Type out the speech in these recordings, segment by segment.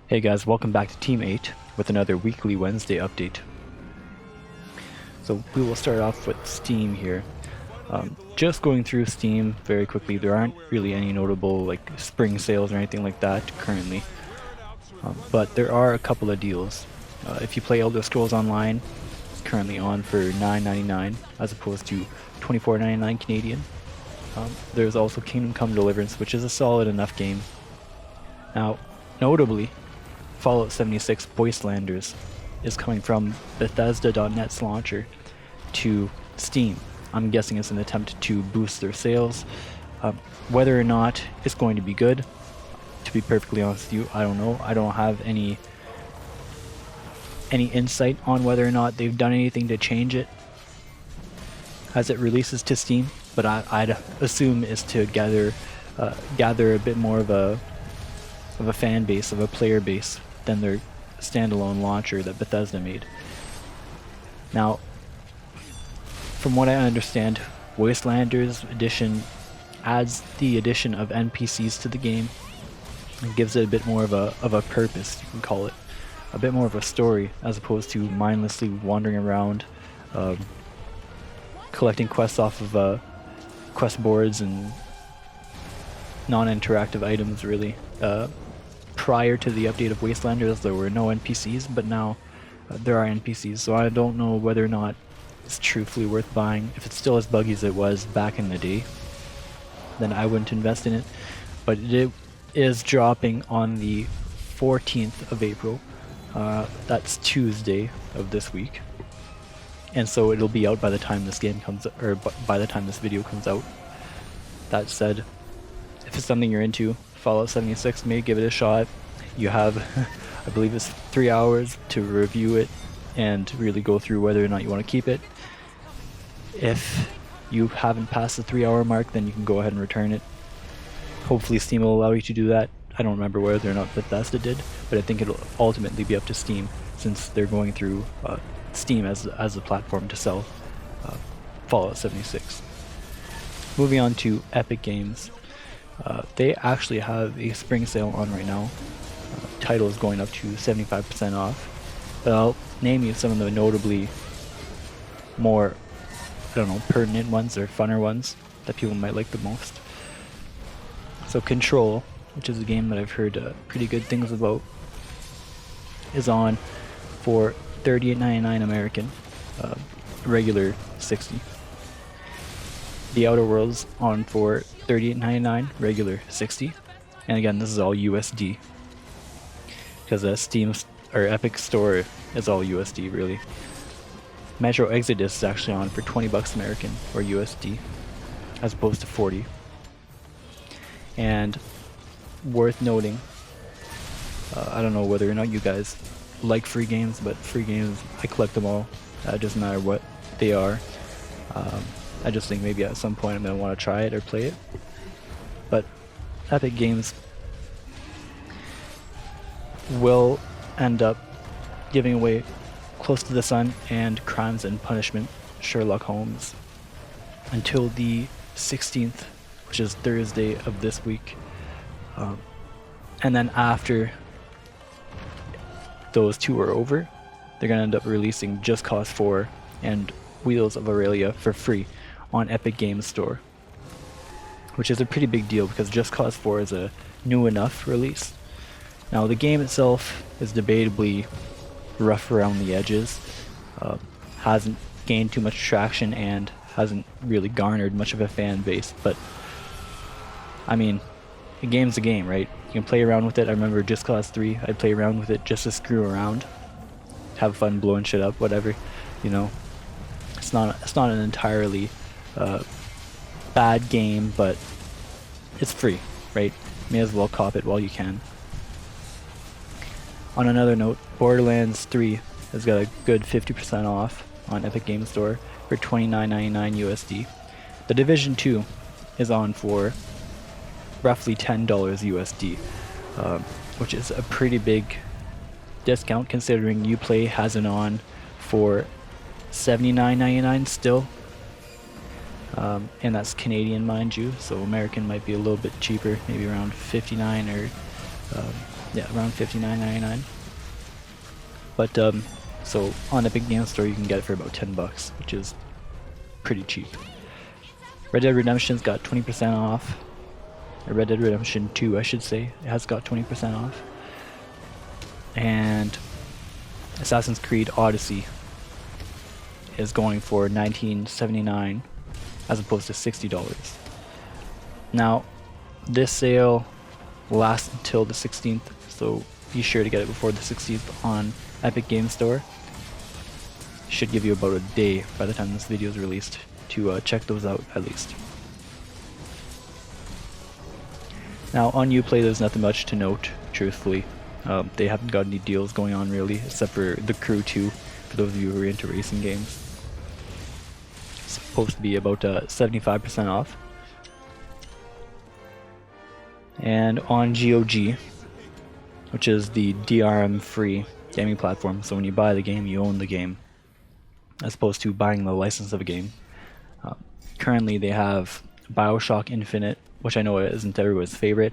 Hey guys, welcome back to Team 8 with another weekly Wednesday update. So we will start off with Steam here. Just going through Steam very quickly, there aren't really any notable like spring sales or anything like that currently. But there are a couple of deals. If you play Elder Scrolls Online, it's currently on for $9.99 as opposed to $24.99 Canadian. There's also Kingdom Come Deliverance, which is a solid enough game. Now, notably, Fallout 76 Wastelanders is coming from Bethesda.net's launcher to Steam. I'm guessing it's an attempt to boost their sales. Whether or not it's going to be good, to be perfectly honest with you, I don't know. I don't have any insight on whether or not they've done anything to change it as it releases to Steam, but I'd assume is to gather a bit more of a fan base, of a player base, than their standalone launcher that Bethesda made. Now, from what I understand, Wastelanders Edition adds the addition of NPCs to the game and gives it a bit more of a purpose, you can call it. A bit more of a story, as opposed to mindlessly wandering around, collecting quests off of quest boards and non-interactive items, really. Prior to the update of Wastelanders, there were no NPCs, but now there are NPCs, so I don't know whether or not it's truthfully worth buying. If it's still as buggy as it was back in the day, then I wouldn't invest in it. But it is dropping on the 14th of April. That's Tuesday of this week, and so it'll be out by the time this game comes, or by the time this video comes out. That said, if it's something you're into, Fallout 76, may give it a shot. You have, I believe it's 3 hours to review it and really go through whether or not you want to keep it. If you haven't passed the 3-hour mark, then you can go ahead and return it. Hopefully Steam will allow you to do that. I don't remember whether or not Bethesda did, but I think it'll ultimately be up to Steam, since they're going through Steam as a platform to sell Fallout 76. Moving on to Epic Games. They actually have a spring sale on right now. Title is going up to 75% off. But I'll name you some of the notably more, I don't know, pertinent ones or funner ones that people might like the most. So Control, which is a game that I've heard pretty good things about, is on for $38.99 American, regular $60. The Outer Worlds on for $38.99, regular $60, and again this is all USD, because Steam or Epic Store is all USD really. Metro Exodus is actually on for $20 American or USD, as opposed to 40. And worth noting, I don't know whether or not you guys like free games, but free games, I collect them all. It doesn't matter what they are. I just think maybe at some point I'm going to want to try it or play it. But Epic Games will end up giving away Close to the Sun and Crimes and Punishment Sherlock Holmes until the 16th, which is Thursday of this week. And then after those two are over, they're going to end up releasing Just Cause 4 and Wheels of Aurelia for free on Epic Games Store, which is a pretty big deal because Just Cause 4 is a new enough release. Now the game itself is debatably rough around the edges, hasn't gained too much traction and hasn't really garnered much of a fan base, but I mean, a game's a game, right? You can play around with it. I remember Just Cause 3, I'd play around with it just to screw around, have fun blowing shit up, whatever, you know. It's not an entirely bad game, but it's free, right? May as well cop it while you can. On another note, Borderlands 3 has got a good 50% off on Epic Games Store for $29.99 USD. The Division 2 is on for roughly $10 USD, which is a pretty big discount considering Uplay has it on for $79.99 still, and that's Canadian, mind you, so American might be a little bit cheaper, maybe around $59 or Yeah, around $59.99. But so on Epic Games Store you can get it for about $10, which is pretty cheap. Red Dead Redemption's got 20% off. Or Red Dead Redemption 2, I should say, it has got 20% off. And Assassin's Creed Odyssey is going for $19.79 as opposed to $60. Now, this sale lasts until the 16th, so be sure to get it before the 16th on Epic Games Store. Should give you about a day by the time this video is released to check those out at least. Now on Uplay there's nothing much to note, truthfully. They haven't got any deals going on really, except for The Crew 2, for those of you who are into racing games. It's supposed to be about 75% off. And on GOG, which is the DRM free gaming platform, so when you buy the game you own the game, as opposed to buying the license of a game. Currently they have BioShock Infinite, which I know isn't everyone's favorite.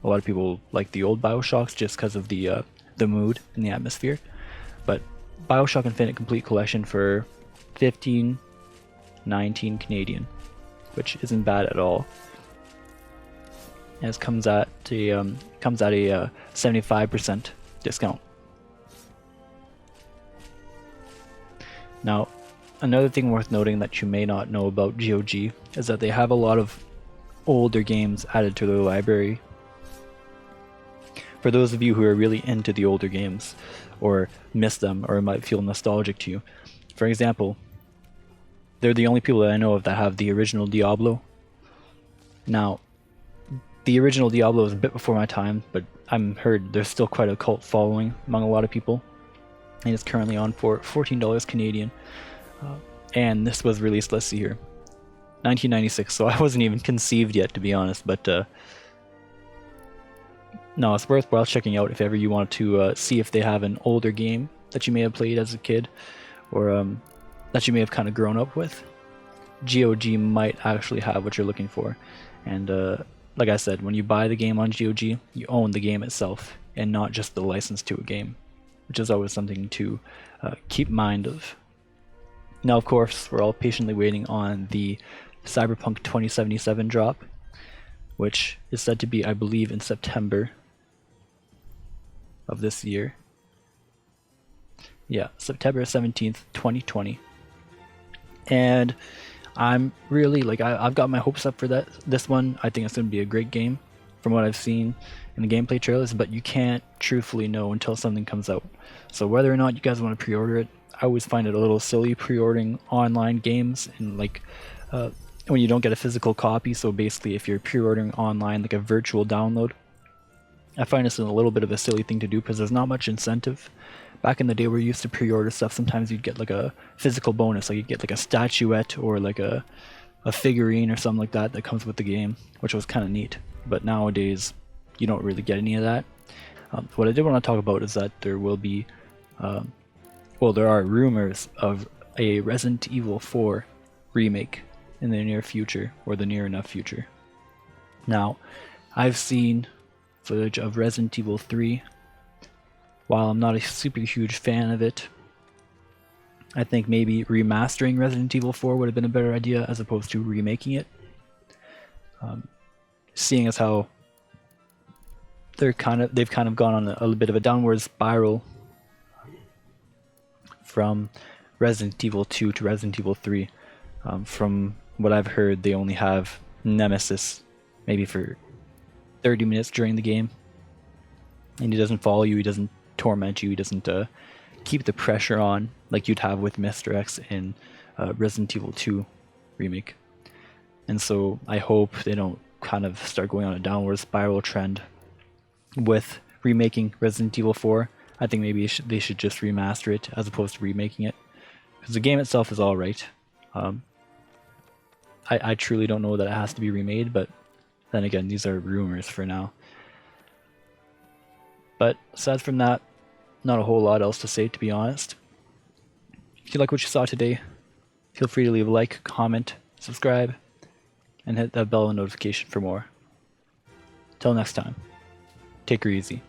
A lot of people like the old BioShocks just because of the mood and the atmosphere. But BioShock Infinite Complete Collection for $15.19 Canadian, which isn't bad at all. And it comes at a 75% discount. Now, another thing worth noting that you may not know about GOG is that they have a lot of older games added to their library. For those of you who are really into the older games, or miss them, or might feel nostalgic to you. For example, they're the only people that I know of that have the original Diablo. Now, the original Diablo is a bit before my time, but I'm heard there's still quite a cult following among a lot of people. And it's currently on for $14 Canadian. And this was released, let's see here, 1996, so I wasn't even conceived yet, to be honest, but no, it's worthwhile checking out if ever you want to see if they have an older game that you may have played as a kid, or that you may have kind of grown up with. GOG might actually have what you're looking for, and like I said, when you buy the game on GOG, you own the game itself, and not just the license to a game, which is always something to keep in mind of. Now, of course, we're all patiently waiting on the Cyberpunk 2077 drop, which is said to be, I believe, in September of this year. Yeah, September 17th, 2020. And I'm really, like, I've got my hopes up for this one. I think it's going to be a great game from what I've seen in the gameplay trailers, but you can't truthfully know until something comes out. So whether or not you guys want to pre-order it, I always find it a little silly pre-ordering online games, and like when you don't get a physical copy. So basically if you're pre-ordering online, like a virtual download, I find this a little bit of a silly thing to do because there's not much incentive. Back in the day where you used to pre-order stuff, sometimes you'd get like a physical bonus, like you'd get like a statuette or like a figurine or something like that that comes with the game, which was kind of neat. But nowadays you don't really get any of that. What I did want to talk about is that there will be well, there are rumors of a Resident Evil 4 remake in the near future, or the near enough future. Now, I've seen footage of Resident Evil 3. While I'm not a super huge fan of it, I think maybe remastering Resident Evil 4 would have been a better idea as opposed to remaking it. Seeing as how they've kind of gone on a bit of a downward spiral from Resident Evil 2 to Resident Evil 3. From what I've heard, they only have Nemesis maybe for 30 minutes during the game, and he doesn't follow you, he doesn't torment you, he doesn't keep the pressure on like you'd have with Mr. X in Resident Evil 2 Remake. And so I hope they don't kind of start going on a downward spiral trend with remaking Resident Evil 4. I think maybe they should just remaster it as opposed to remaking it, because the game itself is alright. I truly don't know that it has to be remade, but then again, these are rumors for now. But aside from that, not a whole lot else to say, to be honest. If you like what you saw today, feel free to leave a like, comment, subscribe, and hit that bell notification for more. Till next time, take her easy.